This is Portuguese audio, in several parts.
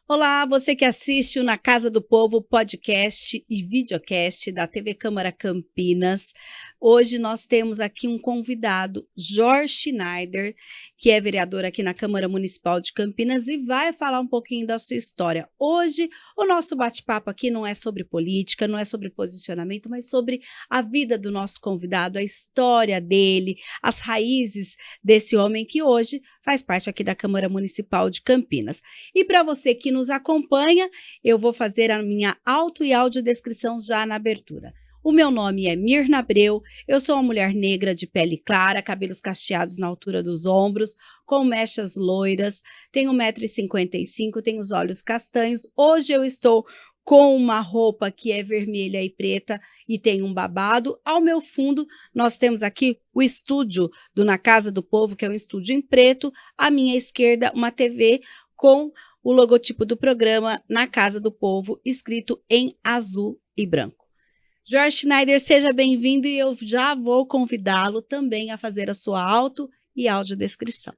Olá, você que assiste o Na Casa do Povo podcast e videocast da TV Câmara Campinas. Hoje nós temos aqui um convidado, Jorge Schneider, que é vereador aqui na Câmara Municipal de Campinas e vai falar um pouquinho da sua história. Hoje o nosso bate-papo aqui não é sobre política, não é sobre posicionamento, mas sobre a vida do nosso convidado, a história dele, as raízes desse homem que hoje faz parte aqui da Câmara Municipal de Campinas. E para você que nos acompanha, eu vou fazer a minha auto e audiodescrição já na abertura. O meu nome é Mirna Abreu, eu sou uma mulher negra de pele clara, cabelos cacheados na altura dos ombros, com mechas loiras, tenho 1,55 m, tenho os olhos castanhos. Hoje eu estou com uma roupa que é vermelha e preta e tem um babado. Ao meu fundo, nós temos aqui o estúdio do Na Casa do Povo, que é um estúdio em preto. À minha esquerda, uma TV com o logotipo do programa Na Casa do Povo, escrito em azul e branco. Jorge Schneider, seja bem-vindo e eu já vou convidá-lo também a fazer a sua auto e audiodescrição.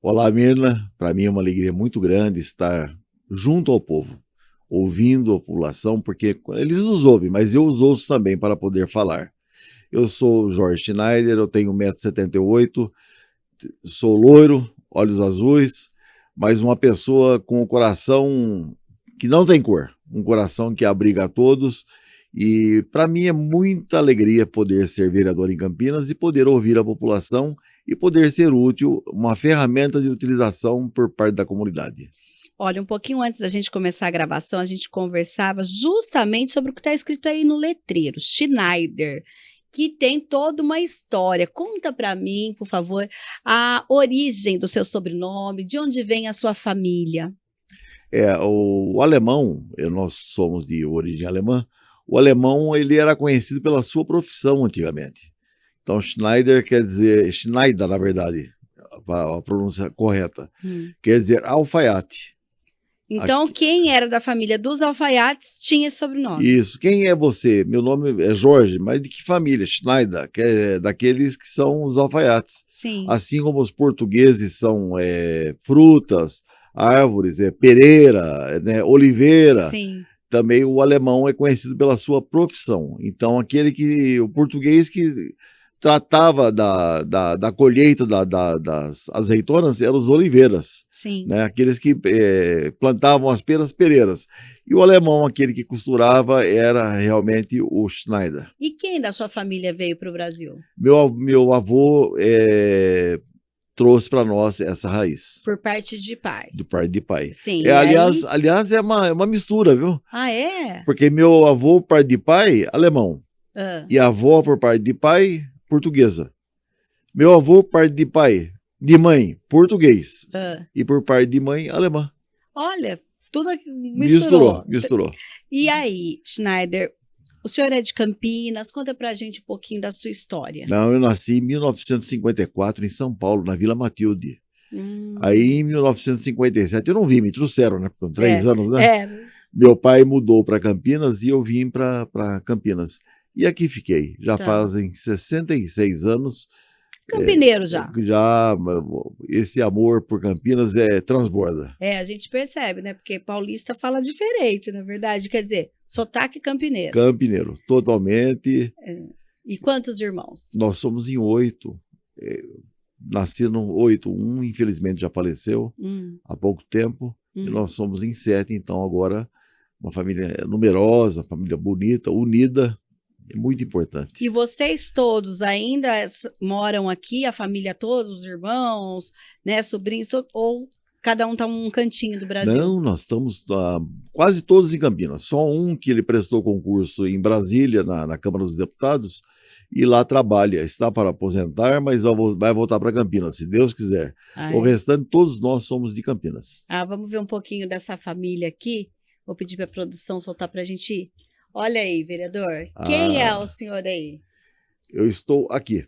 Olá, Mirna. Para mim é uma alegria muito grande estar junto ao povo, ouvindo a população, porque eles nos ouvem, mas eu os ouço também para poder falar. Eu sou Jorge Schneider, eu tenho 1,78 m, sou loiro, olhos azuis, mas uma pessoa com o coração que não tem cor, um coração que abriga a todos. E para mim é muita alegria poder ser vereador em Campinas e poder ouvir a população e poder ser útil, uma ferramenta de utilização por parte da comunidade. Olha, um pouquinho antes da gente começar a gravação, a gente conversava justamente sobre o que está escrito aí no letreiro, Schneider, que tem toda uma história. Conta para mim, por favor, a origem do seu sobrenome, de onde vem a sua família. O alemão, nós somos de origem alemã, o alemão ele era conhecido pela sua profissão antigamente. Então, Schneider quer dizer, Schneider, na verdade, a pronúncia correta, quer dizer alfaiate. Então, quem era da família dos alfaiates tinha esse sobrenome. Isso. Quem é você? Meu nome é Jorge, mas de que família? Schneider, que é daqueles que são os alfaiates. Sim. Assim como os portugueses são frutas, árvores, Pereira, Oliveira. Sim. Também o alemão é conhecido pela sua profissão. Então, o português que tratava da colheita das azeitonas eram os oliveiras. Sim. Né? Aqueles que plantavam as pereiras. E o alemão, aquele que costurava, era realmente o Schneider. E quem da sua família veio para o Brasil? Meu avô trouxe para nós essa raiz. Por parte de pai. Do parte de pai. Sim. Aliás, é uma mistura, viu? Ah, é? Porque meu avô, por parte de pai, alemão. E a avó, por parte de pai, portuguesa. Meu avô, por parte de mãe, português. E por parte de mãe, alemã. Olha, tudo misturou. Misturou. E aí, Schneider, o senhor é de Campinas, conta pra gente um pouquinho da sua história. Não, eu nasci em 1954 em São Paulo, na Vila Matilde. Aí em 1957, eu não vim, me trouxeram, né? Com 3 anos, né? Meu pai mudou para Campinas e eu vim para Campinas. E aqui fiquei, já fazem 66 anos. Campineiro já. Esse amor por Campinas transborda. A gente percebe, né? Porque paulista fala diferente, na verdade. Quer dizer, sotaque campineiro. Campineiro, totalmente. E quantos irmãos? Nós somos em 8. Nasceram 8. Um, infelizmente, já faleceu há pouco tempo. E nós somos em 7, então agora uma família numerosa, família bonita, unida. É muito importante. E vocês todos ainda moram aqui, a família toda, os irmãos, né, sobrinhos, ou cada um está num cantinho do Brasil? Não, nós estamos quase todos em Campinas. Só um que ele prestou concurso em Brasília, na Câmara dos Deputados, e lá trabalha. Está para aposentar, mas vai voltar para Campinas, se Deus quiser. O restante, todos nós somos de Campinas. Vamos ver um pouquinho dessa família aqui. Vou pedir para a produção soltar para a gente ir. Olha aí, vereador. Quem é o senhor aí? Eu estou aqui.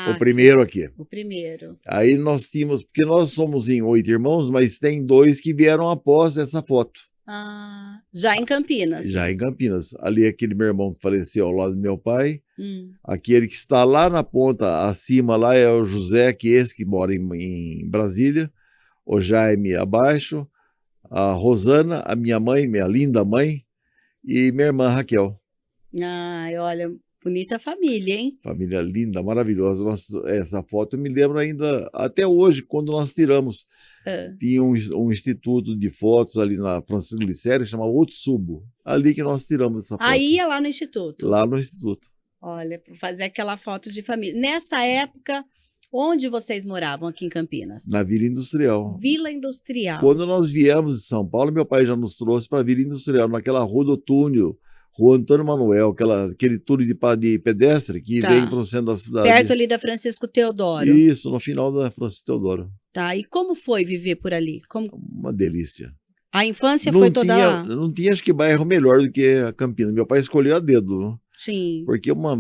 O primeiro aqui. O primeiro. Aí nós tínhamos, porque nós somos em 8 irmãos, mas tem 2 que vieram após essa foto. Já em Campinas? Já em Campinas. Ali aquele meu irmão que faleceu ao lado do meu pai. Aquele que está lá na ponta, acima lá, é o José, que mora em Brasília. O Jaime abaixo. a Rosana, a minha mãe, minha linda mãe, e minha irmã Raquel. Ai, olha, bonita família, hein? Família linda, maravilhosa. Essa foto eu me lembro ainda, até hoje, quando nós tiramos. Ah. Tinha um instituto de fotos ali na Francisco Glicério, chamava Otsubo. Ali que nós tiramos essa foto. Aí ia lá no instituto. Lá no instituto. Olha, para fazer aquela foto de família. Nessa época, onde vocês moravam aqui em Campinas? Na Vila Industrial. Vila Industrial. Quando nós viemos de São Paulo, meu pai já nos trouxe para a Vila Industrial, naquela rua do Túnel, Rua Antônio Manuel, aquele túnel de pedestre que vem para o centro da cidade. Perto ali da Francisco Teodoro. Isso, no final da Francisco Teodoro. Tá, e como foi viver por ali? Uma delícia. A infância foi toda lá? Não tinha, acho que, bairro melhor do que a Campinas. Meu pai escolheu a dedo. Né? Sim. Porque uma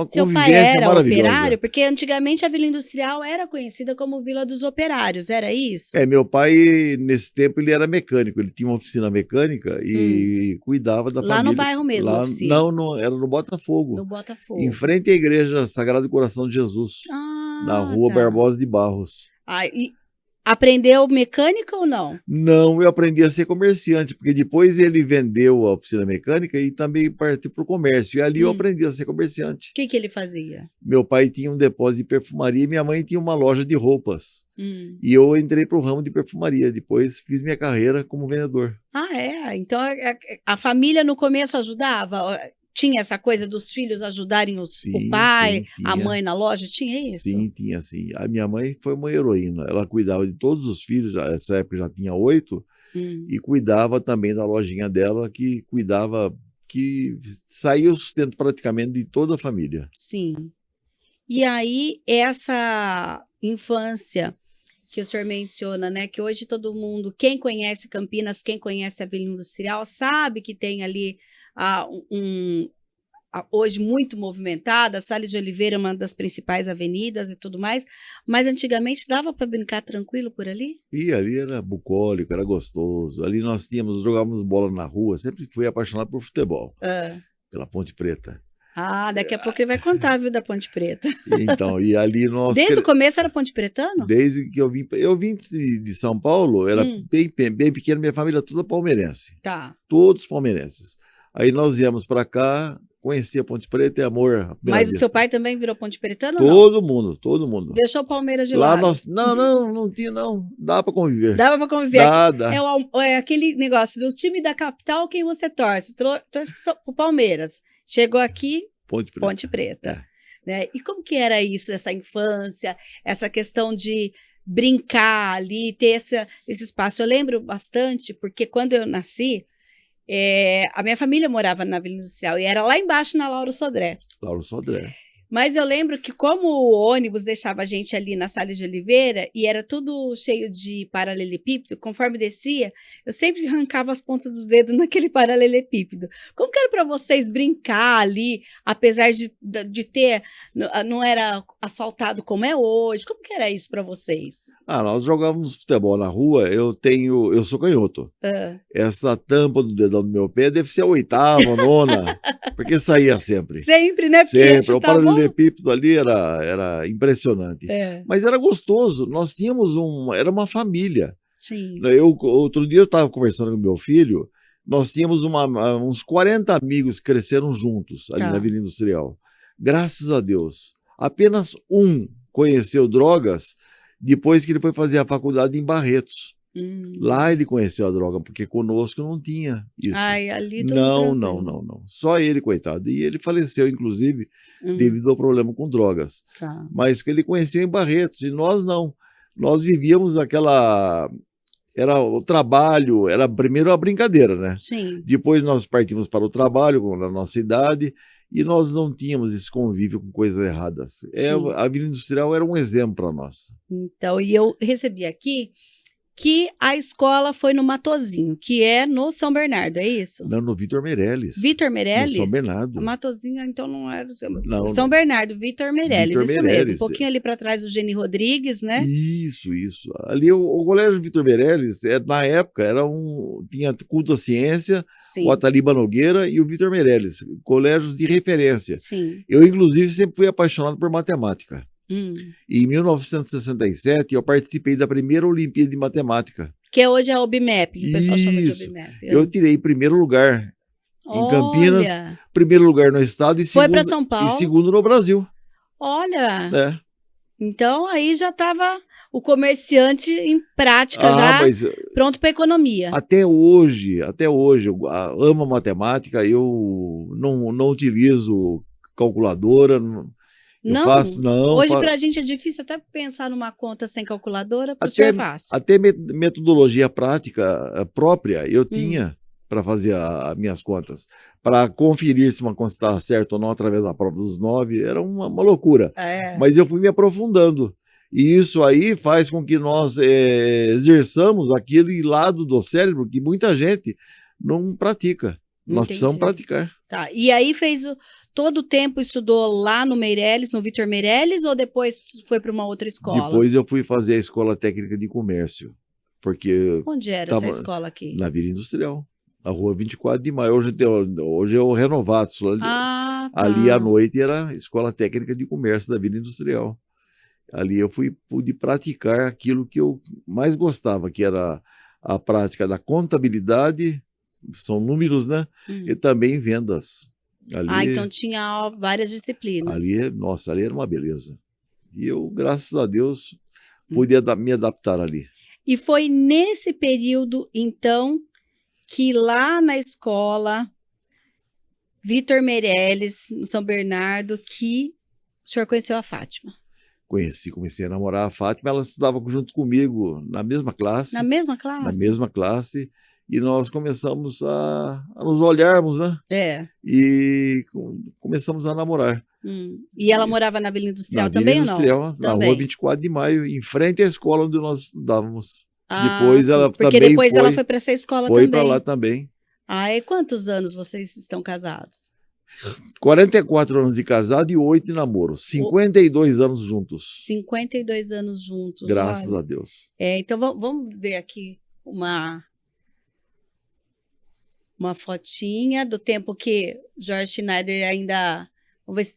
Seu convivência pai era maravilhosa. operário? Porque antigamente a Vila Industrial era conhecida como Vila dos Operários, era isso? Meu pai, nesse tempo, ele era mecânico. Ele tinha uma oficina mecânica e cuidava da família. Lá no bairro mesmo, a oficina? Não, era no Botafogo. No Botafogo. Em frente à igreja Sagrado Coração de Jesus. Na rua Barbosa de Barros. E aprendeu mecânica ou não? Não, eu aprendi a ser comerciante, porque depois ele vendeu a oficina mecânica e também partiu para o comércio. E ali eu aprendi a ser comerciante. O que ele fazia? Meu pai tinha um depósito de perfumaria e minha mãe tinha uma loja de roupas. E eu entrei para o ramo de perfumaria. Depois fiz minha carreira como vendedor. Ah, é? Então a família no começo ajudava? Tinha essa coisa dos filhos ajudarem o pai, a mãe na loja? Tinha isso? Sim, tinha sim. A minha mãe foi uma heroína. Ela cuidava de todos os filhos, nessa época já tinha 8, e cuidava também da lojinha dela, que saía o sustento praticamente de toda a família. Sim. E aí, essa infância que o senhor menciona, né, que hoje todo mundo, quem conhece Campinas, quem conhece a Vila Industrial, sabe que tem ali hoje muito movimentada, a Salles de Oliveira é uma das principais avenidas e tudo mais, mas antigamente dava para brincar tranquilo por ali? E ali era bucólico, era gostoso. Ali nós jogávamos bola na rua, sempre fui apaixonado por futebol, pela Ponte Preta. Daqui a pouco ele vai contar, viu, da Ponte Preta. Então, e ali nós... Desde o começo era Ponte Pretano? Desde que eu vim de São Paulo, era bem pequeno, minha família toda palmeirense. Tá. Todos palmeirenses. Aí nós viemos para cá, conheci a Ponte Preta e amor. Mas o seu pai também virou Ponte Pretano ou não? Todo mundo. Deixou o Palmeiras de lado? Não tinha não. Dá para conviver. Dava para conviver. Dá. É aquele negócio do time da capital, quem você torce? Torce pro Palmeiras. Chegou aqui, Ponte Preta. Né? E como que era isso, essa infância, essa questão de brincar ali, ter esse espaço? Eu lembro bastante, porque quando eu nasci, a minha família morava na Vila Industrial e era lá embaixo na Lauro Sodré. Lauro Sodré. Mas eu lembro que como o ônibus deixava a gente ali na Salles de Oliveira e era tudo cheio de paralelepípedo, conforme descia, eu sempre arrancava as pontas dos dedos naquele paralelepípedo. Como que era para vocês brincar ali, apesar de ter, não era asfaltado como é hoje? Como que era isso para vocês? Nós jogávamos futebol na rua, eu sou canhoto. Essa tampa do dedão do meu pé deve ser a 8ª, 9ª, porque saía sempre. Sempre, né? Sempre, o paralelepípedo ali era impressionante. Mas era gostoso, nós tínhamos era uma família. Sim. Outro dia eu estava conversando com meu filho, nós tínhamos uns 40 amigos que cresceram juntos ali na Vila Industrial. Graças a Deus, apenas um conheceu drogas depois que ele foi fazer a faculdade em Barretos. Lá ele conheceu a droga, porque conosco não tinha isso. Ali tudo não. Só ele, coitado. E ele faleceu, inclusive, devido ao problema com drogas. Mas que ele conheceu em Barretos, e nós não. Nós vivíamos era o trabalho, era primeiro a brincadeira, né? Sim. Depois nós partimos para o trabalho na nossa cidade, e nós não tínhamos esse convívio com coisas erradas. A Vila Industrial era um exemplo para nós. Então, e eu recebi aqui que a escola foi no Matozinho, que é no São Bernardo, é isso? Não, no Vitor Meirelles. Vitor Meirelles? No São Bernardo. A Matozinho, então, não era não, São Bernardo, Vitor Meirelles, Vitor isso Meirelles. mesmo. Um pouquinho ali para trás do Geni Rodrigues, né? Isso. Ali o colégio Vitor Meirelles, na época, tinha culto à ciência, Sim. o Ataliba Nogueira e o Vitor Meirelles, colégios de referência. Sim. Eu, inclusive, sempre fui apaixonado por matemática. E em 1967, eu participei da primeira Olimpíada de Matemática. Que hoje é a OBMEP, que o pessoal chama de OBMEP. Eu tirei primeiro lugar em Campinas, Olha, primeiro lugar no estado foi para São e Paulo. segundo no Brasil. Olha, É. então aí já estava o comerciante em prática, já Mas pronto para economia. até hoje, eu amo a matemática, eu não utilizo calculadora, eu Não, faço, não. hoje para a gente é difícil até pensar numa conta sem calculadora, para o senhor é fácil. Até metodologia prática própria eu tinha para fazer as minhas contas. Para conferir se uma conta estava certa ou não através da prova dos 9, era uma loucura. Mas eu fui me aprofundando. E isso aí faz com que nós exerçamos aquele lado do cérebro que muita gente não pratica. Nós precisamos praticar. Tá. E aí todo o tempo estudou lá no Meirelles, no Vitor Meirelles, ou depois foi para uma outra escola? Depois eu fui fazer a Escola Técnica de Comércio. Porque onde era essa escola aqui? Na Vila Industrial, na rua 24 de Maio. Hoje é o Renovatos. Ali à noite era a Escola Técnica de Comércio da Vila Industrial. Ali eu pude praticar aquilo que eu mais gostava, que era a prática da contabilidade, são números, né? E também vendas. Então tinha várias disciplinas. Ali era uma beleza. E eu, graças a Deus, pude me adaptar ali. E foi nesse período, então, que lá na escola, Vitor Meirelles, no São Bernardo, que o senhor conheceu a Fátima. Comecei a namorar a Fátima, ela estudava junto comigo na mesma classe. Na mesma classe? Na mesma classe. E nós começamos a nos olharmos, né? E começamos a namorar. E ela morava na Vila Industrial também ou não? Na Vila Industrial, na rua 24 de Maio, em frente à escola onde nós estudávamos. Depois ela foi para essa escola também. Foi para lá também. E quantos anos vocês estão casados? 44 anos de casado e 8 de namoro. 52 anos juntos. 52 anos juntos. Graças a Deus. Então vamos ver aqui uma fotinha do tempo que Jorge Schneider ainda... Vamos ver se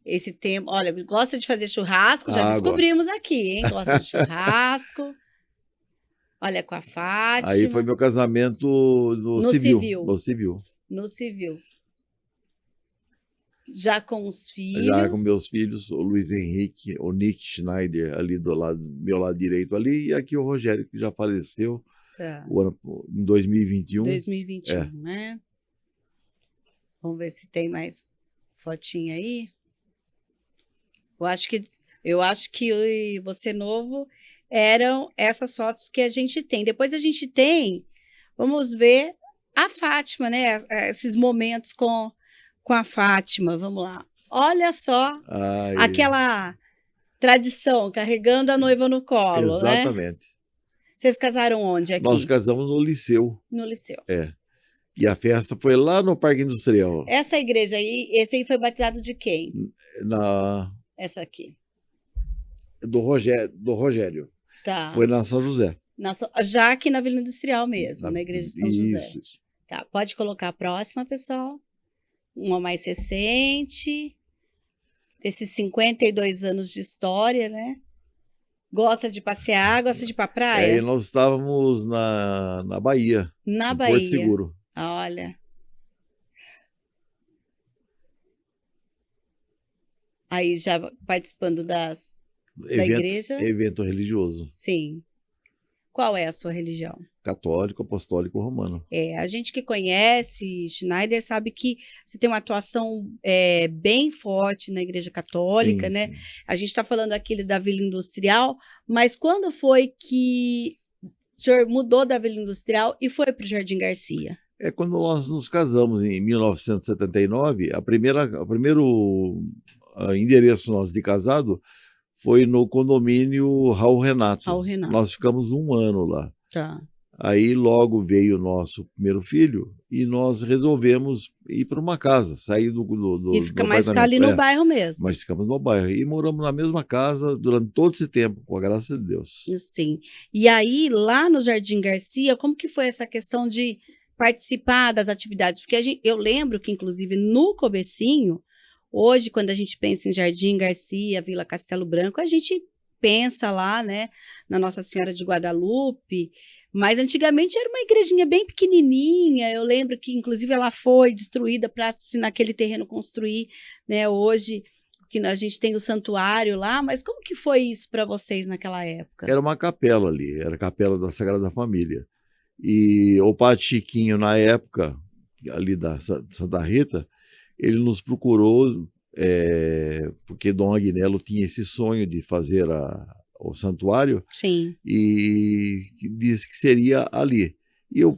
esse tempo... Olha, gosta de fazer churrasco, já descobrimos aqui, hein? Gosta de churrasco. Olha, com a Fátima. Aí foi meu casamento no civil. No civil. Já com os filhos? Já com meus filhos, o Luiz Henrique, o Nick Schneider, ali do meu lado direito ali, e aqui o Rogério, que já faleceu em 2021. 2021, né? Vamos ver se tem mais fotinha aí. Eu acho que você novo eram essas fotos que a gente tem. Depois a gente tem, vamos ver a Fátima, né? Esses momentos com a Fátima, vamos lá. Olha só aquela tradição, carregando a noiva no colo, exatamente. Né? Vocês casaram onde aqui? Nós casamos no Liceu. No Liceu. E a festa foi lá no Parque Industrial. Essa igreja aí, esse aí foi batizado de quem? Essa aqui. Do Rogério. Tá. Foi na São José. Já aqui na Vila Industrial mesmo, na igreja de São José. Isso. Tá, pode colocar a próxima, pessoal. Uma mais recente, desses 52 anos de história, né? Gosta de passear, gosta de ir pra praia? E nós estávamos na Bahia. Na Bahia. Porto Seguro. Olha. Aí já participando da igreja? Evento religioso. Sim. Qual é a sua religião? Católico, apostólico, romano. A gente que conhece Schneider sabe que você tem uma atuação bem forte na Igreja Católica, né? Sim. A gente está falando aqui da Vila Industrial, mas quando foi que o senhor mudou da Vila Industrial e foi para o Jardim Garcia? Quando nós nos casamos em 1979, o primeiro endereço nosso de casado foi no condomínio Raul Renato. Nós ficamos 1 ano lá. Tá. Aí logo veio o nosso primeiro filho e nós resolvemos ir para uma casa, sair do e fica mais ficar ali no bairro mesmo. Mas ficamos no bairro e moramos na mesma casa durante todo esse tempo, com a graça de Deus. Sim. E aí, lá no Jardim Garcia, como que foi essa questão de participar das atividades? Porque eu lembro que, inclusive, no comecinho, Hoje, quando a gente pensa em Jardim Garcia, Vila Castelo Branco, a gente pensa lá, né, na Nossa Senhora de Guadalupe, mas antigamente era uma igrejinha bem pequenininha. Eu lembro que, inclusive, ela foi destruída para se naquele terreno construir, né, hoje que a gente tem o santuário lá, mas como que foi isso para vocês naquela época? Era uma capela ali, era a capela da Sagrada Família. E o Padre Chiquinho, na época, ali da Santa Rita, ele nos procurou, porque Dom Agnello tinha esse sonho de fazer o santuário, Sim. e disse que seria ali. E eu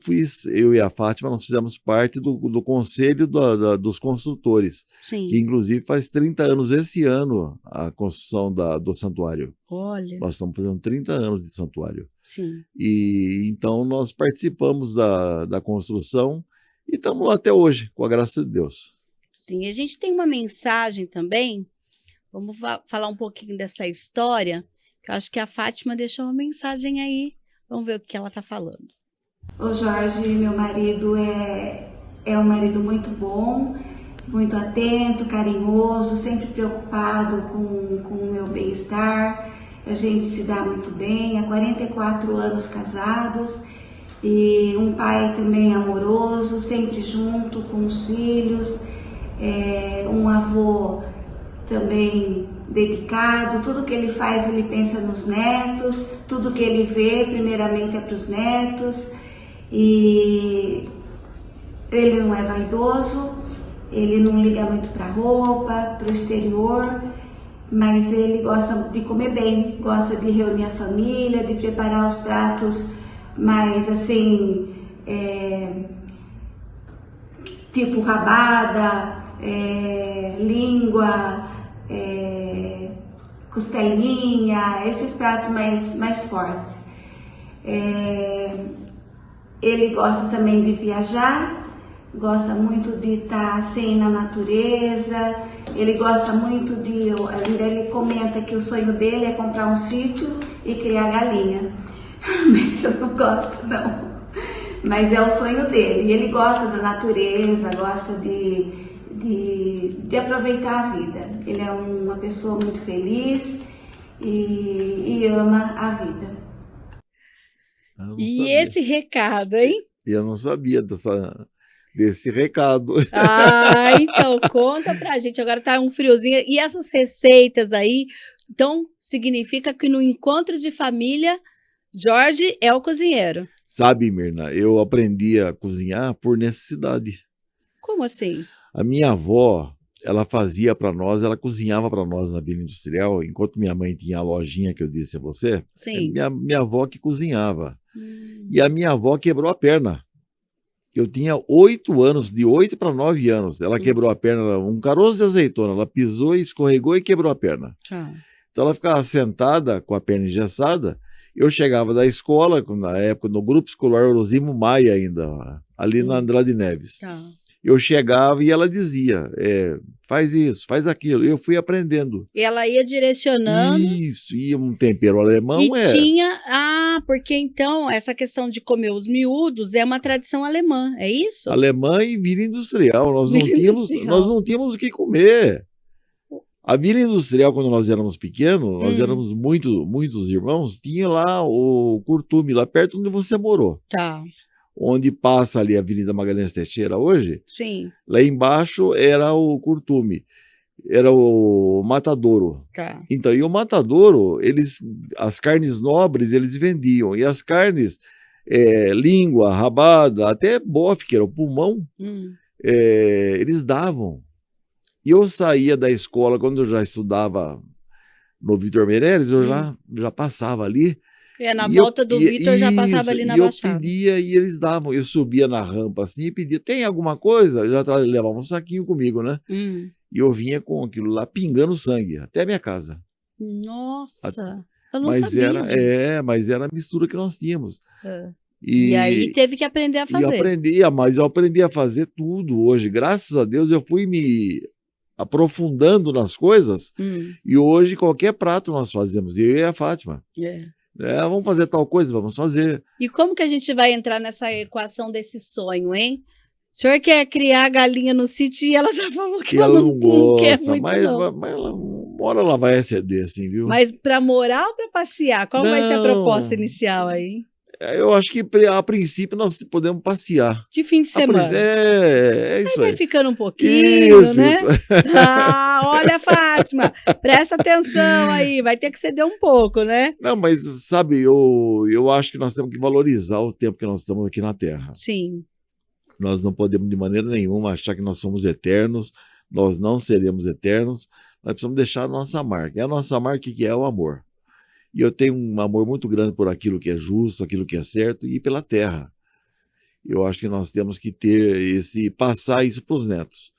e a Fátima, nós fizemos parte do conselho dos construtores, Sim. que inclusive faz 30 anos esse ano a construção do santuário. Olha. Nós estamos fazendo 30 anos de santuário. Sim. E então nós participamos da construção e estamos lá até hoje, com a graça de Deus. Sim, a gente tem uma mensagem também. Vamos falar um pouquinho dessa história, que eu acho que a Fátima deixou uma mensagem aí. Vamos ver o que ela está falando. O Jorge, meu marido, é um marido muito bom, muito atento, carinhoso, sempre preocupado com o meu bem-estar. A gente se dá muito bem, há 44 anos casados, e um pai também amoroso, sempre junto com os filhos, um avô também dedicado. Tudo que ele faz, ele pensa nos netos, tudo que ele vê, primeiramente é para os netos. E ele não é vaidoso, ele não liga muito para roupa, para o exterior, mas ele gosta de comer bem, gosta de reunir a família, de preparar os pratos mais assim, tipo rabada, língua, costelinha, esses pratos mais fortes. Ele gosta também de viajar, gosta muito de estar assim na natureza, ele gosta muito ele comenta que o sonho dele é comprar um sítio e criar galinha, mas eu não gosto não, mas é o sonho dele. E ele gosta da natureza, gosta de aproveitar a vida. Ele é uma pessoa muito feliz e ama a vida. E sabia. Esse recado, hein? Eu não sabia desse recado. Ah, então conta pra gente. Agora tá um friozinho. E essas receitas aí, então significa que no encontro de família, Jorge é o cozinheiro. Sabe, Mirna, eu aprendi a cozinhar por necessidade. Como assim? A minha avó, ela fazia para nós, ela cozinhava para nós na Vila Industrial, enquanto minha mãe tinha a lojinha que eu disse a você. Sim. Minha avó que cozinhava. E a minha avó quebrou a perna. Eu tinha 8 anos, de 8 para 9 anos. Ela quebrou a perna, um caroço de azeitona. Ela pisou, escorregou e quebrou a perna. Então ela ficava sentada com a perna engessada. Eu chegava da escola, na época, no grupo escolar Orosimo Maia ainda, ali na Andrade Neves. Eu chegava e ela dizia, faz isso, faz aquilo. Eu fui aprendendo. E ela ia direcionando. Isso, e um tempero alemão tinha, porque então essa questão de comer os miúdos é uma tradição alemã, é isso? Alemã e Vila Industrial. Nós não tínhamos o que comer. A Vila Industrial, quando nós éramos pequenos, nós éramos muitos irmãos, tinha lá o Curtume, lá perto onde você morou. Tá. Onde passa ali a Avenida Magalhães Teixeira hoje. Sim. Lá embaixo era o Curtume, era o Matadouro. Tá. Então, e o Matadouro, as carnes nobres eles vendiam, e as carnes, língua, rabada, até bofe, que era o pulmão, eles davam. E eu saía da escola, quando eu já estudava no Vitor Meireles, eu já passava ali. Na volta do Vitor já passava ali na Baixada. Eu pedia e eles davam. Eu subia na rampa assim e pedia, tem alguma coisa? Eu já levava um saquinho comigo, né? E eu vinha com aquilo lá pingando sangue, até a minha casa. Nossa, eu não sabia disso. Mas era a mistura que nós tínhamos. E aí teve que aprender a fazer. Mas eu aprendi a fazer tudo hoje. Graças a Deus eu fui me aprofundando nas coisas, e hoje qualquer prato nós fazemos, eu e a Fátima. Vamos fazer tal coisa, vamos fazer. E como que a gente vai entrar nessa equação desse sonho, hein? O senhor quer criar galinha no sítio e ela já falou que E ela não quer gosta, muito, não. mas ela, uma hora ela vai exceder, assim, viu? Mas para morar ou para passear? Qual vai ser a proposta Não, inicial aí? eu acho que a princípio nós podemos passear. De fim de semana. É Aí isso vai aí. ficando um pouquinho, né? Isso. Ah, olha, Fátima, presta atenção aí, vai ter que ceder um pouco, né? Não, mas sabe, eu acho que nós temos que valorizar o tempo que nós estamos aqui na Terra. Sim. Nós não podemos de maneira nenhuma achar que nós somos eternos, nós não seremos eternos, nós precisamos deixar a nossa marca. E a nossa marca que é o amor. E eu tenho um amor muito grande por aquilo que é justo, aquilo que é certo e pela terra. Eu acho que nós temos que passar isso para os netos.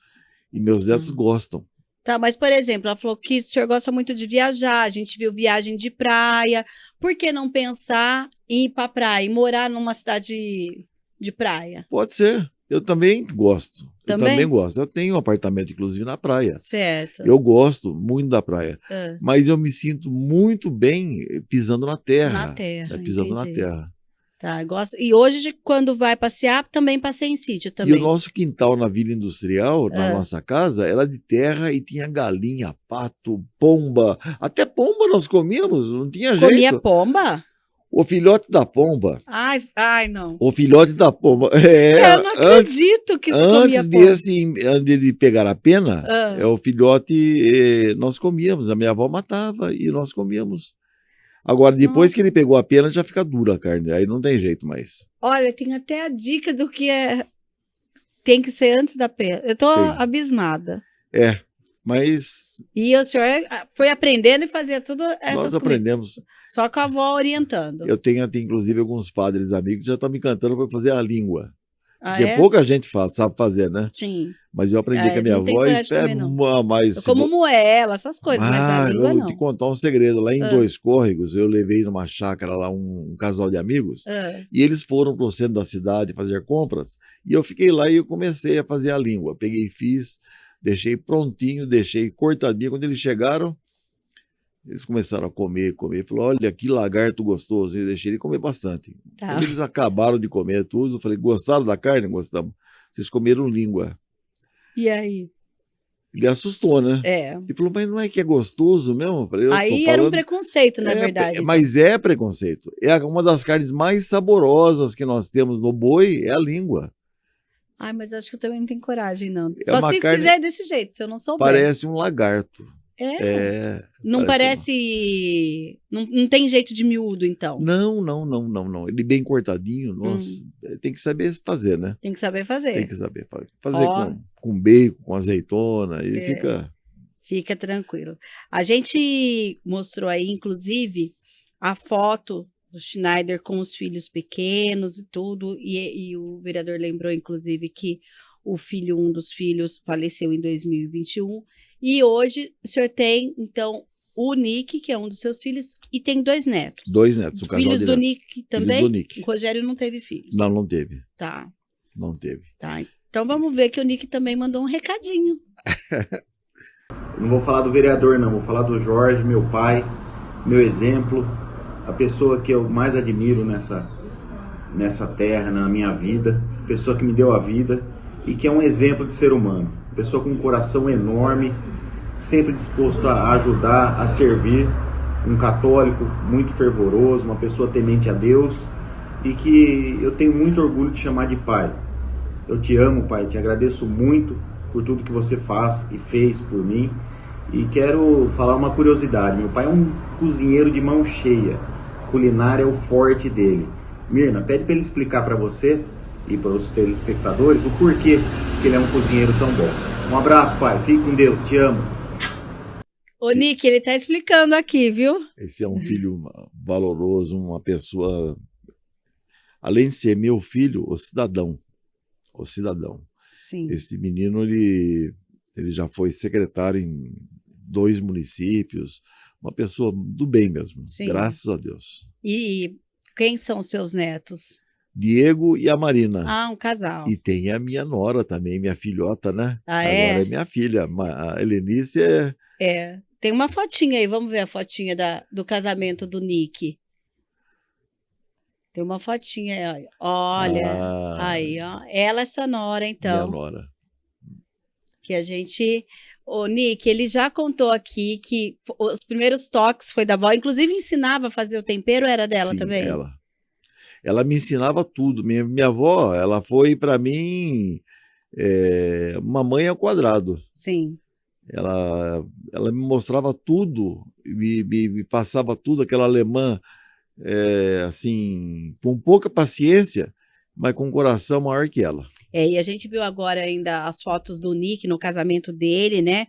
E meus netos gostam. Tá, mas, por exemplo, ela falou que o senhor gosta muito de viajar, a gente viu viagem de praia. Por que não pensar em ir para praia e morar numa cidade de praia? Pode ser. Eu também gosto. Também? Eu também gosto. Eu tenho um apartamento, inclusive, na praia. Certo. Eu gosto muito da praia. Ah, Mas eu me sinto muito bem pisando na terra. na terra, Pisando na entendi. terra. Tá, gosto. E hoje, quando vai passear, também passei em sítio E também. o nosso quintal na Vila Industrial, na nossa casa, era de terra e tinha galinha, pato, pomba. Até pomba nós comíamos, não tinha Comia jeito. pomba? O filhote da pomba. Ai, não. O filhote da pomba. Eu não acredito que isso comia Antes pomba. dele pegar a pena, Ah. o filhote nós comíamos. A minha avó matava e nós comíamos. Agora, depois que ele pegou a pena, já fica dura a carne. Aí não tem jeito mais. Olha, tem até a dica do que tem que ser antes da pena. Eu tô Tem. abismada. Mas E o senhor foi aprendendo e fazia tudo essas nós coisas. aprendemos. Só com a avó orientando. Eu tenho até, inclusive, alguns padres amigos que já estão me cantando para fazer a língua. Ah, Porque é? pouca gente sabe fazer, né? Sim. Mas eu aprendi com a minha não tenho avó coragem também, não. mais. Eu como moela, essas coisas, mas a língua eu não. vou te contar um segredo. Lá em Ah. Dois Córregos, eu levei numa chácara lá um casal de amigos Ah, e eles foram para o centro da cidade fazer compras e eu fiquei lá e eu comecei a fazer a língua. Peguei e fiz, deixei prontinho, deixei cortadinho. Quando eles chegaram, eles começaram a comer. Falou, olha que lagarto gostoso. Eu deixei ele comer bastante. tá. Quando eles acabaram de comer tudo, eu falei, gostaram da carne? Gostamos. Vocês comeram língua. E aí? Ele assustou, né? É. Ele falou, mas não é que é gostoso mesmo? Eu falei, Aí tô era um falando... preconceito, na verdade. Mas é preconceito. É uma das carnes mais saborosas que nós temos no boi, é a língua. Ai, mas eu acho que eu também não tenho coragem, não. É Só uma se carne- fizer desse jeito, se eu não souber. Parece um lagarto. É. Não parece parece. Não tem jeito de miúdo, então. Não. Ele bem cortadinho, nossa, tem que saber fazer, né? Tem que saber fazer. Tem que saber fazer Ó. com bacon, com azeitona, e fica... Fica tranquilo. A gente mostrou aí, inclusive, a foto do Schneider com os filhos pequenos e tudo, e o vereador lembrou, inclusive, que um dos filhos faleceu em 2021, e hoje o senhor tem, então, o Nick, que é um dos seus filhos, e tem 2 netos. 2 netos, um casal Filhos de do netos. Nick também? do Nick. O Rogério não teve filhos. Não teve. Tá, Não teve. tá. Então vamos ver que o Nick também mandou um recadinho. Eu não vou falar do vereador, não. Vou falar do Jorge, meu pai, meu exemplo, a pessoa que eu mais admiro nessa terra, na minha vida, a pessoa que me deu a vida e que é um exemplo de ser humano. Pessoa com um coração enorme, sempre disposto a ajudar, a servir, um católico muito fervoroso, uma pessoa temente a Deus e que eu tenho muito orgulho de chamar de pai. Eu te amo, pai, te agradeço muito por tudo que você faz e fez por mim. E quero falar uma curiosidade. Meu pai é um cozinheiro de mão cheia. Culinária é o forte dele. Mirna, pede para ele explicar para você e para os telespectadores o porquê que ele é um cozinheiro tão bom. Um abraço, pai. Fique com Deus. Te amo. Ô, Nick, ele tá explicando aqui, viu? Esse é um filho valoroso, uma pessoa... Além de ser meu filho, o cidadão. Sim. Esse menino, ele já foi secretário em 2 municípios, uma pessoa do bem mesmo, Sim. graças a Deus. E quem são seus netos? Diego e a Marina. Ah, um casal. E tem a minha nora também, minha filhota, né? Ah, Agora é? é minha filha. A Helenice É. Tem uma fotinha aí, vamos ver a fotinha do casamento do Nick. Tem uma fotinha aí, olha, aí, ó. Ela é sua nora, Minha então, nora. que a gente... O Nick, ele já contou aqui que os primeiros toques foi da avó, inclusive ensinava a fazer o tempero, era dela Sim, também? ela. Ela me ensinava tudo. Minha avó, ela foi para mim uma mãe ao quadrado. Sim. Ela me mostrava tudo, me passava tudo, aquela alemã, assim, com pouca paciência, mas com um coração maior que ela. E a gente viu agora ainda as fotos do Nick no casamento dele, né?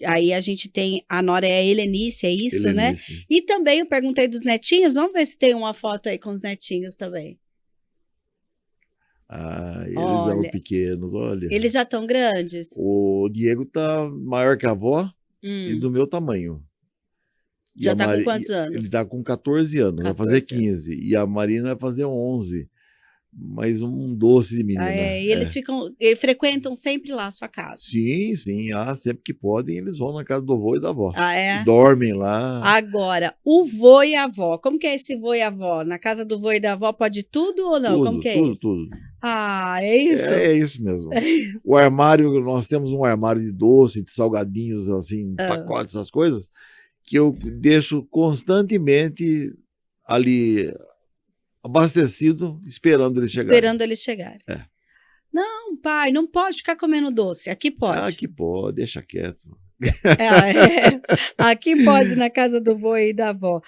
Aí a gente tem, a nora é a Helenice, é isso, Helenice. né? E também eu perguntei dos netinhos, vamos ver se tem uma foto aí com os netinhos também. Eles Olha. eram pequenos, olha. Eles já estão grandes? O Diego tá maior que a avó e do meu tamanho. E Já a tá com quantos anos? Ele tá com 14 anos, vai 14 fazer 15. E a Marina vai fazer 11. Mais um doce de menina. E eles frequentam sempre lá a sua casa? Sim, sim. Sempre que podem, eles vão na casa do avô e da avó. É? Dormem lá. Agora, o vô e a avó, como que é esse vô e a avó? Na casa do vô e da avó pode tudo ou não? Tudo, Como que é tudo, isso? tudo. É isso? É isso mesmo. É isso. O armário, nós temos um armário de doce, de salgadinhos, assim, pacotes, essas coisas, que eu deixo constantemente ali abastecido, esperando eles chegarem. Esperando eles chegarem. Não, pai, não pode ficar comendo doce. Aqui pode. Aqui pode, deixa quieto. Aqui pode, na casa do vô e da avó.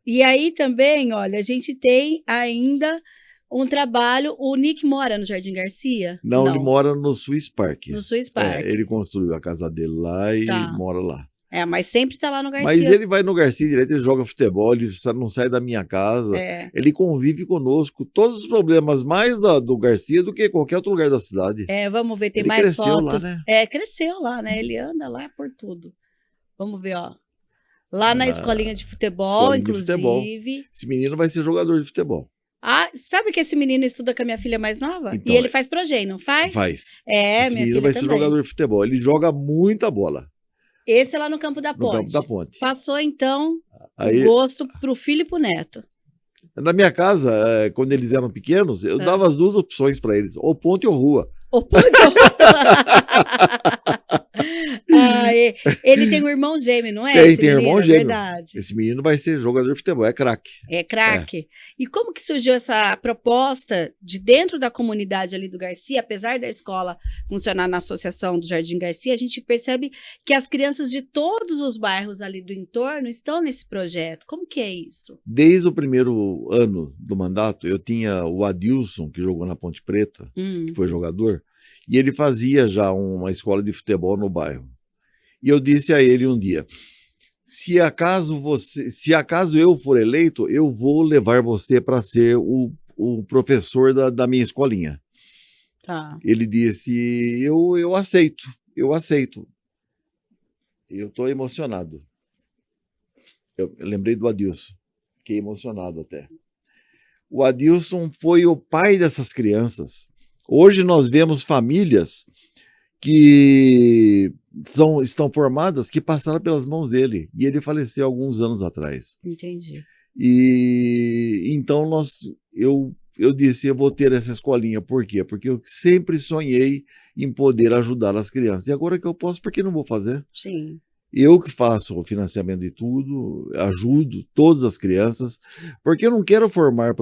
E aí também, olha, a gente tem ainda um trabalho. O Nick mora no Jardim Garcia? Não, ele mora no Swiss Park. No Swiss Park. Ele construiu a casa dele lá e mora lá. Mas sempre tá lá no Garcia. Mas ele vai no Garcia direto, ele joga futebol, ele não sai da minha casa. Ele convive conosco. Todos os problemas mais do Garcia do que qualquer outro lugar da cidade. Vamos ver, tem ele mais fotos. Lá, né? Cresceu lá, né? Ele anda lá por tudo. Vamos ver, ó. Lá na escolinha de futebol, inclusive. Esse menino vai ser jogador de futebol. Sabe que esse menino estuda com a minha filha mais nova? Então, e ele faz Projem, não faz? Faz. Esse minha menino vai ser jogador de futebol. Ele joga muita bola. Esse é lá no Campo da Ponte. No Campo da Ponte. Passou, então, o gosto pro filho e pro neto. Na minha casa, quando eles eram pequenos, eu dava as duas opções para eles, ou ponte ou rua. O ponte ou rua. Ele tem um irmão gêmeo, não é? Tem irmão gêmeo. Verdade. Esse menino vai ser jogador de futebol, é craque. É craque. E como que surgiu essa proposta de dentro da comunidade ali do Garcia, apesar da escola funcionar na associação do Jardim Garcia, a gente percebe que as crianças de todos os bairros ali do entorno estão nesse projeto. Como que é isso? Desde o primeiro ano do mandato, eu tinha o Adilson, que jogou na Ponte Preta, que foi jogador, e ele fazia já uma escola de futebol no bairro. E eu disse a ele um dia, se acaso eu for eleito, eu vou levar você para ser o professor da minha escolinha. Ele disse, eu aceito. Eu estou emocionado. Eu lembrei do Adilson, fiquei emocionado até. O Adilson foi o pai dessas crianças. Hoje nós vemos famílias que estão formadas, que passaram pelas mãos dele. E ele faleceu alguns anos atrás. Entendi. E então eu disse, eu vou ter essa escolinha. Por quê? Porque eu sempre sonhei em poder ajudar as crianças. E agora que eu posso, por que não vou fazer? Sim. Eu que faço o financiamento de tudo, ajudo todas as crianças, porque eu não quero formar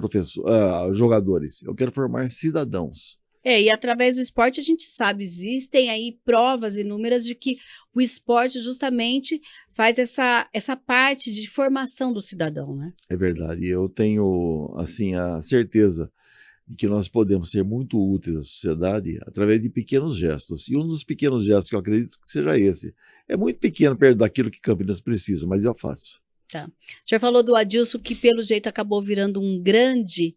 jogadores, eu quero formar cidadãos. E através do esporte a gente sabe, existem aí provas inúmeras de que o esporte justamente faz essa parte de formação do cidadão, né? É verdade, eu tenho assim a certeza de que nós podemos ser muito úteis à sociedade através de pequenos gestos. E um dos pequenos gestos que eu acredito que seja esse. É muito pequeno perto daquilo que Campinas precisa, mas eu faço. Tá. O senhor falou do Adilson, que pelo jeito acabou virando um grande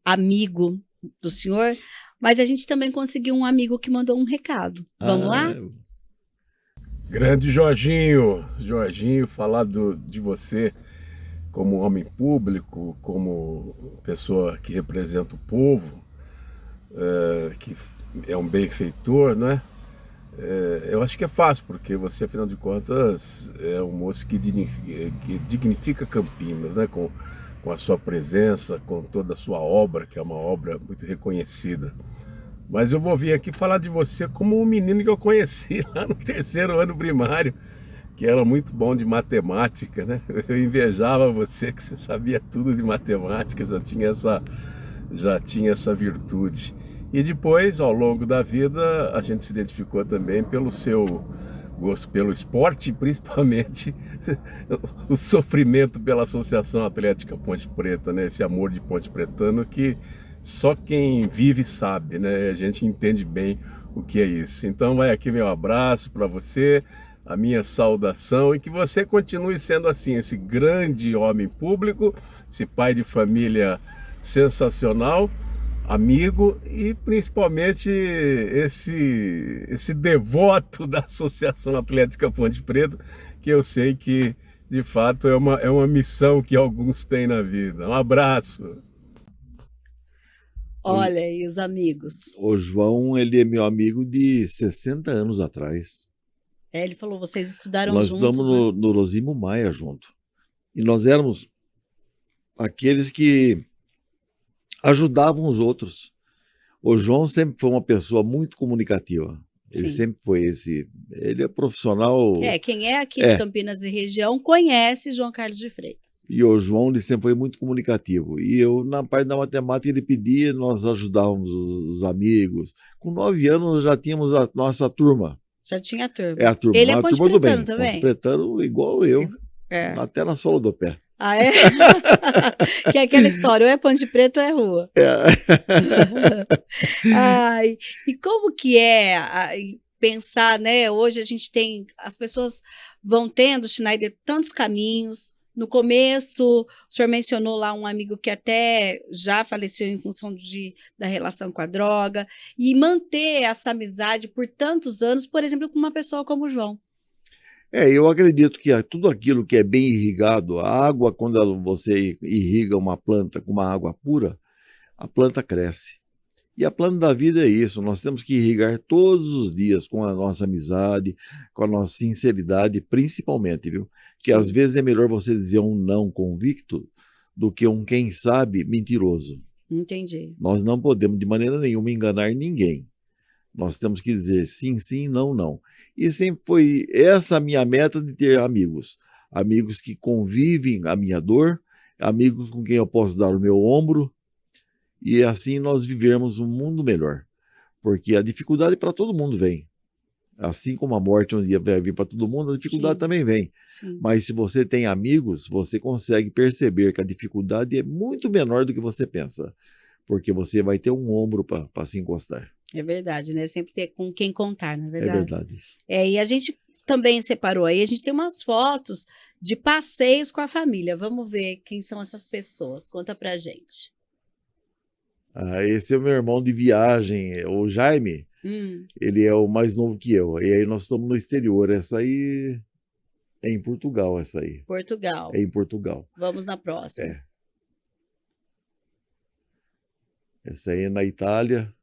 amigo do senhor, mas a gente também conseguiu um amigo que mandou um recado. Vamos lá? Grande Jorginho. Jorginho, falar de você como homem público, como pessoa que representa o povo, que é um benfeitor, né? Eu acho que é fácil, porque você, afinal de contas, é um moço que dignifica Campinas, né? Com com a sua presença, com toda a sua obra, que é uma obra muito reconhecida. Mas eu vou vir aqui falar de você como um menino que eu conheci lá no 3º ano primário, que era muito bom de matemática, né? Eu invejava você, que você sabia tudo de matemática, já tinha essa virtude. E depois, ao longo da vida, a gente se identificou também pelo seu gosto pelo esporte e principalmente o sofrimento pela Associação Atlética Ponte Preta, né? Esse amor de ponte pretano que só quem vive sabe, né? A gente entende bem o que é isso. Então vai aqui meu abraço para você, a minha saudação, e que você continue sendo assim, esse grande homem público, esse pai de família sensacional, amigo e principalmente esse devoto da Associação Atlética Ponte Preta, que eu sei que de fato é uma missão que alguns têm na vida. Um abraço. Olha aí os amigos. O João, ele é meu amigo de 60 anos atrás. Ele falou, vocês estudaram Nós juntos, estudamos no Losimo Maia junto. E nós éramos aqueles que ajudavam os outros. O João sempre foi uma pessoa muito comunicativa. Ele Sim. sempre foi esse. Ele é profissional. Quem é aqui de Campinas e região conhece João Carlos de Freitas. E o João, ele sempre foi muito comunicativo. E eu, na parte da matemática, ele pedia, nós ajudávamos os amigos. Com 9 anos, já tínhamos a nossa turma. Já tinha a turma. É a turma, Ele é a ponte turma do bem. pretano também? Ponte pretano igual eu. Até na sola do pé. Ah, é? Que é aquela história, ou é Ponte Preta ou é rua. Ai, e como que é pensar, né? Hoje a gente tem, as pessoas vão tendo, Schneider, tantos caminhos. No começo, o senhor mencionou lá um amigo que até já faleceu em função da relação com a droga, e manter essa amizade por tantos anos, por exemplo, com uma pessoa como o João. Eu acredito que tudo aquilo que é bem irrigado, a água, quando você irriga uma planta com uma água pura, a planta cresce. E a planta da vida é isso, nós temos que irrigar todos os dias com a nossa amizade, com a nossa sinceridade, principalmente, viu? Que às vezes é melhor você dizer um não convicto do que um quem sabe mentiroso. Entendi. Nós não podemos de maneira nenhuma enganar ninguém. Nós temos que dizer sim, sim, não, não. E sempre foi essa a minha meta de ter amigos. Amigos que convivem a minha dor, amigos com quem eu posso dar o meu ombro, e assim nós vivermos um mundo melhor. Porque a dificuldade para todo mundo vem. Assim como a morte um dia vai vir para todo mundo, a dificuldade também vem. Sim. Mas se você tem amigos, você consegue perceber que a dificuldade é muito menor do que você pensa. Porque você vai ter um ombro para se encostar. É verdade, né? Sempre ter com quem contar, não é verdade? É verdade. E a gente também separou aí, a gente tem umas fotos de passeios com a família. Vamos ver quem são essas pessoas. Conta pra gente. Esse é o meu irmão de viagem, o Jaime. Ele é o mais novo que eu. E aí nós estamos no exterior. Essa aí é em Portugal, essa aí. Portugal. É em Portugal. Vamos na próxima. Essa aí é na Itália.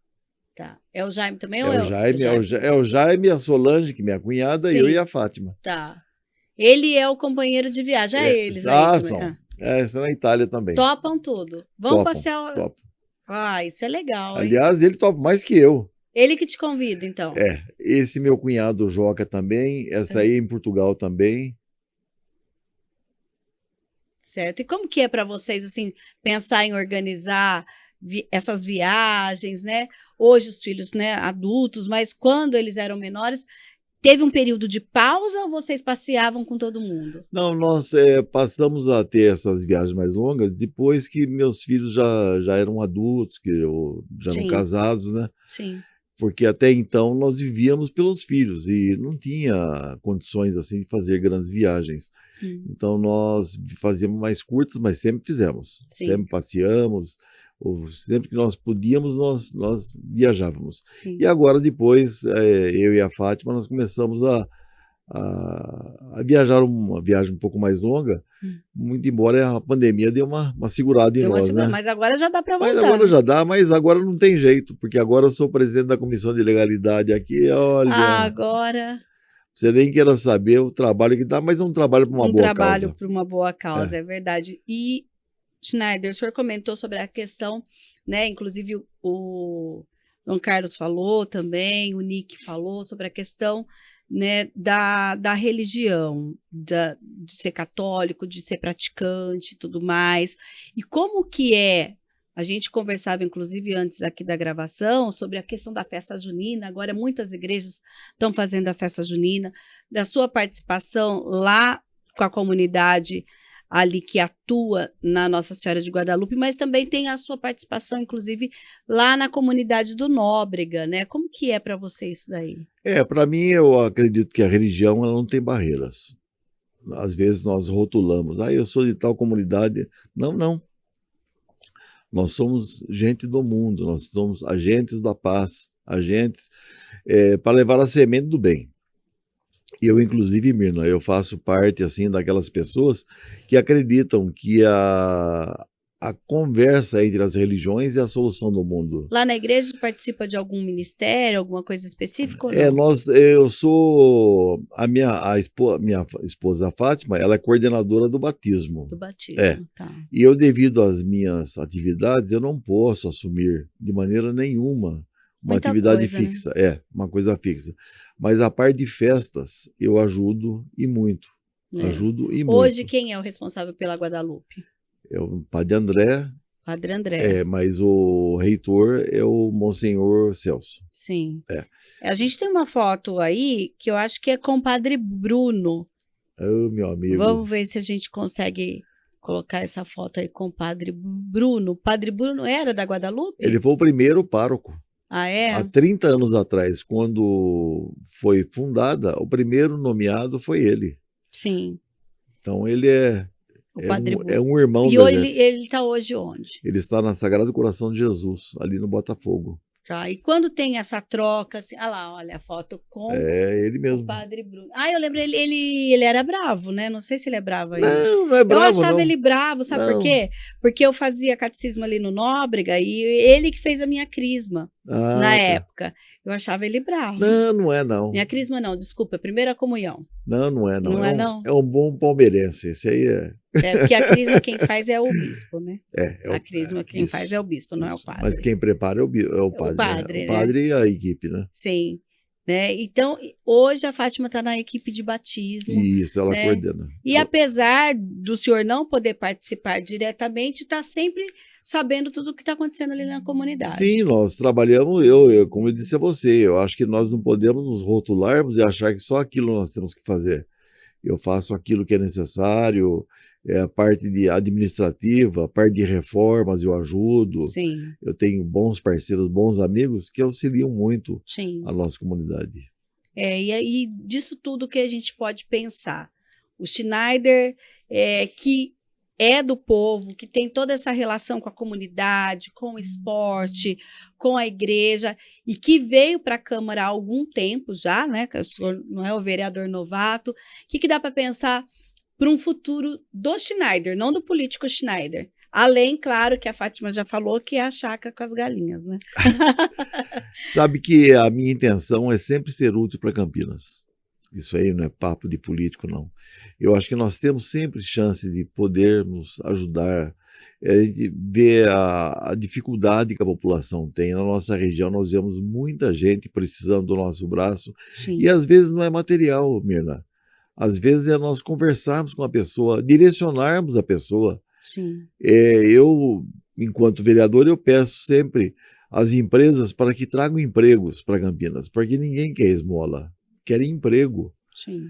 Tá. É o Jaime também? É o Jaime, a Solange, que é minha cunhada, Sim. Eu e a Fátima. Tá. Ele é o companheiro de viagem, eles aí. São. Essa é na Itália também. Topam tudo. Vamos passear. Topam. Isso é legal, hein? Aliás, ele topa mais que eu. Ele que te convida, então. Esse meu cunhado Joca também, essa aí é em Portugal também. Certo. E como que é para vocês, assim, pensar em organizar essas viagens, né? Hoje os filhos, né, adultos, mas quando eles eram menores, teve um período de pausa ou vocês passeavam com todo mundo? Não, nós passamos a ter essas viagens mais longas depois que meus filhos já eram adultos, que já eram casados, né? Sim. Porque até então nós vivíamos pelos filhos e não tinha condições assim de fazer grandes viagens. Então nós fazíamos mais curtas, mas sempre fizemos. Sim. Sempre passeamos. Sempre que nós podíamos, nós viajávamos. Sim. E agora, depois, eu e a Fátima, nós começamos a viajar uma viagem um pouco mais longa, muito embora a pandemia deu uma segurada em nós, né? Mas agora já dá para voltar. Mas agora já dá, mas agora não tem jeito, porque agora eu sou presidente da Comissão de Legalidade aqui, olha... Agora... Você nem queira saber o trabalho que dá, mas é um trabalho para uma boa causa. Um trabalho para uma boa causa, é verdade. E Schneider, o senhor comentou sobre a questão, né? Inclusive o João Carlos falou também, o Nick falou sobre a questão, né, da religião, de ser católico, de ser praticante e tudo mais. E como que é? A gente conversava, inclusive, antes aqui da gravação, sobre a questão da festa junina. Agora, muitas igrejas estão fazendo a festa junina, da sua participação lá com a comunidade ali que atua na Nossa Senhora de Guadalupe, mas também tem a sua participação, inclusive, lá na comunidade do Nóbrega, né? Como que é para você isso daí? Para mim, eu acredito que a religião ela não tem barreiras. Às vezes nós rotulamos, eu sou de tal comunidade. Não, não. Nós somos gente do mundo, nós somos agentes da paz, agentes para levar a semente do bem. E eu, inclusive, Mirna, eu faço parte assim daquelas pessoas que acreditam que a conversa entre as religiões é a solução do mundo. Lá na igreja participa de algum ministério, alguma coisa específica ou não? Eu sou minha esposa Fátima, ela é coordenadora do batismo. Do batismo, tá. E eu, devido às minhas atividades, eu não posso assumir de maneira nenhuma uma Muita atividade coisa, fixa. Uma coisa fixa. Mas a parte de festas, eu ajudo e muito. Ajudo e muito. Hoje, quem é o responsável pela Guadalupe? É o Padre André. Padre André. Mas o reitor é o Monsenhor Celso. Sim. A gente tem uma foto aí que eu acho que é com o Padre Bruno. Meu amigo. Vamos ver se a gente consegue colocar essa foto aí com o Padre Bruno. O Padre Bruno era da Guadalupe? Ele foi o primeiro pároco. Ah, é? Há 30 anos atrás, quando foi fundada, o primeiro nomeado foi ele. Sim. Então ele é um irmão da gente. E ele está hoje onde? Ele está na Sagrado Coração de Jesus, ali no Botafogo. Tá, e quando tem essa troca, assim, olha a foto com ele mesmo. O Padre Bruno. Eu lembro, ele era bravo, né? Não sei se ele é bravo ainda. Não é bravo, eu achava ele bravo, sabe por quê? Porque eu fazia catecismo ali no Nóbrega e ele que fez a minha crisma na época. Eu achava ele bravo. Não é não. Minha crisma não, desculpa, primeira comunhão. Não é não. Não é não? É um bom palmeirense, esse aí é... porque a crisma quem faz é o bispo, né? A crisma quem faz é o bispo, não é o padre. Mas quem prepara é o padre. O padre, né? O padre e a equipe, né? Sim. Né? Então, hoje a Fátima está na equipe de batismo. Isso, ela coordena. E apesar do senhor não poder participar diretamente, está sempre sabendo tudo o que está acontecendo ali na comunidade. Sim, nós trabalhamos, como eu disse a você, eu acho que nós não podemos nos rotularmos e achar que só aquilo nós temos que fazer. Eu faço aquilo que é necessário, a parte administrativa, a parte de reformas eu ajudo. Sim. Eu tenho bons parceiros, bons amigos que auxiliam muito a nossa comunidade. E disso tudo que a gente pode pensar. O Schneider, que é do povo, que tem toda essa relação com a comunidade, com o esporte, com a igreja, e que veio para a Câmara há algum tempo já, né? Que o senhor não é o vereador novato. O que dá para pensar para um futuro do Schneider, não do político Schneider? Além, claro, que a Fátima já falou, que é a chácara com as galinhas, né? Sabe que a minha intenção é sempre ser útil para Campinas. Isso aí não é papo de político, não. Eu acho que nós temos sempre chance de podermos ajudar. A gente vê a dificuldade que a população tem. Na nossa região, nós vemos muita gente precisando do nosso braço. Sim. E às vezes não é material, Mirna. Às vezes é nós conversarmos com a pessoa, direcionarmos a pessoa. Sim. Eu, enquanto vereador, eu peço sempre às empresas para que tragam empregos para Campinas, porque ninguém quer esmola. Querem emprego. Sim.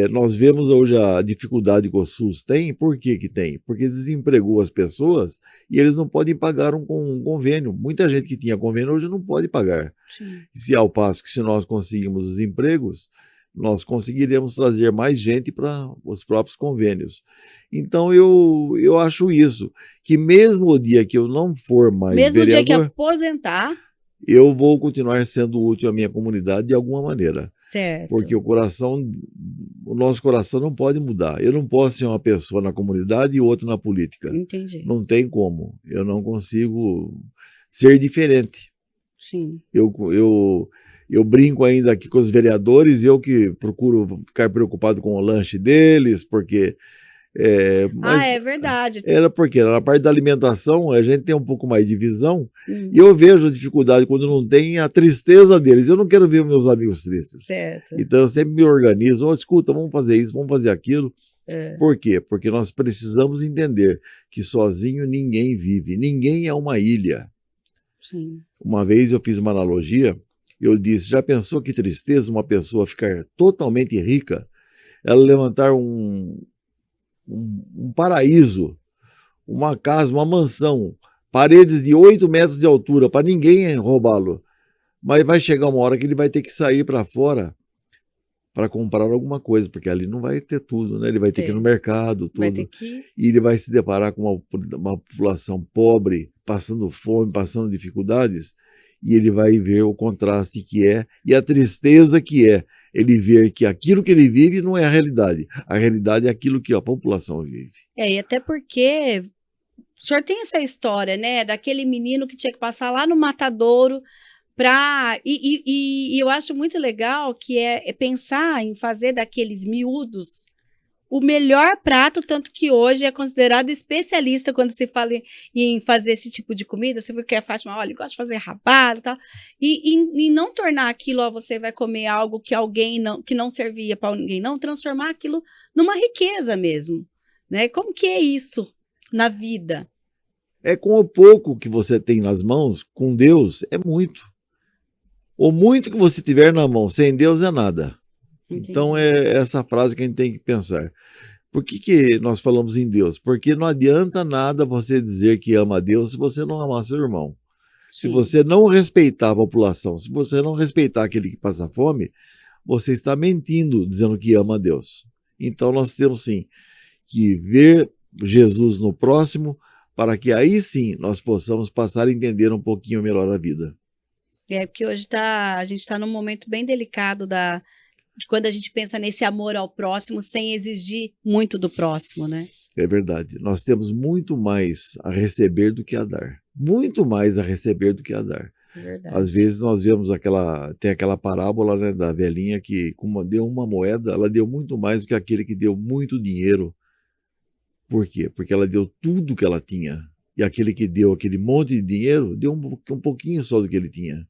Nós vemos hoje a dificuldade que o SUS tem. Por que tem? Porque desempregou as pessoas e eles não podem pagar um convênio. Muita gente que tinha convênio hoje não pode pagar. Sim. Ao passo que se nós conseguirmos os empregos, nós conseguiremos trazer mais gente para os próprios convênios. Então eu acho isso, que mesmo o dia que eu não for mais mesmo vereador, o dia que aposentar, eu vou continuar sendo útil à minha comunidade de alguma maneira. Certo. Porque o nosso coração não pode mudar. Eu não posso ser uma pessoa na comunidade e outra na política. Entendi. Não tem como. Eu não consigo ser diferente. Sim. Eu brinco ainda aqui com os vereadores, eu que procuro ficar preocupado com o lanche deles, porque Mas é verdade. era porque na parte da alimentação a gente tem um pouco mais de visão e eu vejo a dificuldade quando não tem, a tristeza deles. Eu não quero ver meus amigos tristes. Certo. Então eu sempre me organizo, escuta, vamos fazer isso, vamos fazer aquilo. É. Por quê? Porque nós precisamos entender que sozinho ninguém vive, ninguém é uma ilha. Sim. Uma vez eu fiz uma analogia, eu disse, já pensou que tristeza uma pessoa ficar totalmente rica, ela levantar um paraíso, uma casa, uma mansão, paredes de 8 metros de altura, para ninguém roubá-lo. Mas vai chegar uma hora que ele vai ter que sair para fora para comprar alguma coisa, porque ali não vai ter tudo, né? Ele vai ter que ir no mercado, Vai tudo. ter que... E ele vai se deparar com uma população pobre, passando fome, passando dificuldades, e ele vai ver o contraste que é e a tristeza que é ele ver que aquilo que ele vive não é a realidade é aquilo que a população vive. E até porque o senhor tem essa história, né, daquele menino que tinha que passar lá no matadouro para... E eu acho muito legal que é pensar em fazer daqueles miúdos o melhor prato, tanto que hoje é considerado especialista quando se fala em fazer esse tipo de comida. Você viu que a Fátima, olha, gosta de fazer rabado e tal. E não tornar aquilo, ó, você vai comer algo que que não servia para ninguém, não, transformar aquilo numa riqueza mesmo, né? Como que é isso na vida? É com o pouco que você tem nas mãos, com Deus, é muito. O muito que você tiver na mão, sem Deus é nada. Entendi. Então é essa frase que a gente tem que pensar. Por que nós falamos em Deus? Porque não adianta nada você dizer que ama a Deus se você não amar seu irmão. Se você não respeitar a população, se você não respeitar aquele que passa fome, você está mentindo dizendo que ama a Deus. Então nós temos sim que ver Jesus no próximo, para que aí sim nós possamos passar a entender um pouquinho melhor a vida. Porque hoje a gente está num momento bem delicado de quando a gente pensa nesse amor ao próximo sem exigir muito do próximo, né? É verdade. Nós temos muito mais a receber do que a dar. Muito mais a receber do que a dar. É verdade. Às vezes nós vemos tem aquela parábola, né, da velhinha que deu uma moeda, ela deu muito mais do que aquele que deu muito dinheiro. Por quê? Porque ela deu tudo que ela tinha. E aquele que deu aquele monte de dinheiro, deu um pouquinho só do que ele tinha.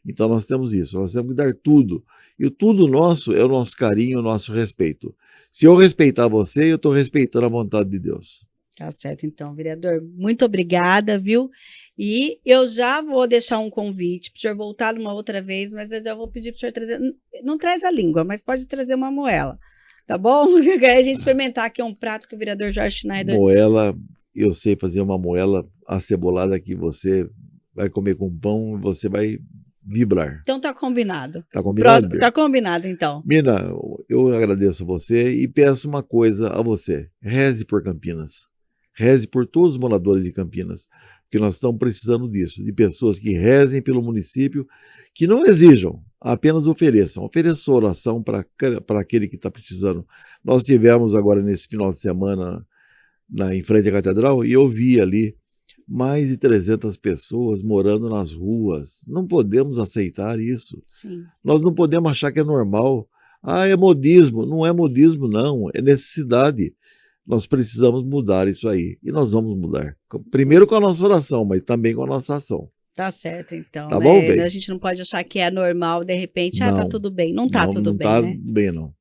Então nós temos isso, nós temos que dar tudo. E o tudo nosso é o nosso carinho, o nosso respeito. Se eu respeitar você, eu estou respeitando a vontade de Deus. Tá certo, então, vereador. Muito obrigada, viu? E eu já vou deixar um convite para o senhor voltar uma outra vez, mas eu já vou pedir para o senhor trazer... Não traz a língua, mas pode trazer uma moela, tá bom? Aí a gente experimentar aqui um prato que o vereador Jorge Schneider... Moela, eu sei fazer uma moela acebolada que você vai comer com pão e você vai vibrar. Então tá combinado. Tá combinado? Tá combinado, então. Mina, eu agradeço você e peço uma coisa a você. Reze por Campinas. Reze por todos os moradores de Campinas, porque nós estamos precisando disso, de pessoas que rezem pelo município, que não exijam, apenas ofereçam. Ofereçam oração para aquele que está precisando. Nós tivemos agora nesse final de semana em frente à catedral e eu vi ali mais de 300 pessoas morando nas ruas. Não podemos aceitar isso. Sim. Nós não podemos achar que é normal. É modismo. Não é modismo, não. É necessidade. Nós precisamos mudar isso aí. E nós vamos mudar. Primeiro com a nossa oração, mas também com a nossa ação. Tá certo, então. Tá bom, bem? A gente não pode achar que é normal, de repente, tá tudo bem. Não tá tudo bem, tá né? bem, não.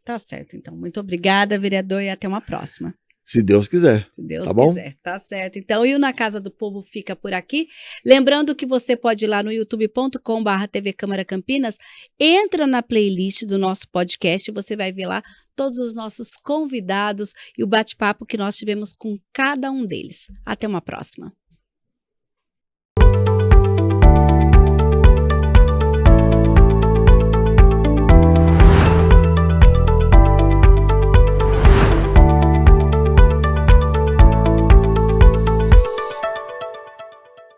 Tá certo, então. Muito obrigada, vereador, e até uma próxima. Se Deus quiser. Se Deus tá bom? quiser, tá certo. Então, e o Na Casa do Povo fica por aqui. Lembrando que você pode ir lá no youtube.com/TV Câmara Campinas, entra na playlist do nosso podcast e você vai ver lá todos os nossos convidados e o bate-papo que nós tivemos com cada um deles. Até uma próxima.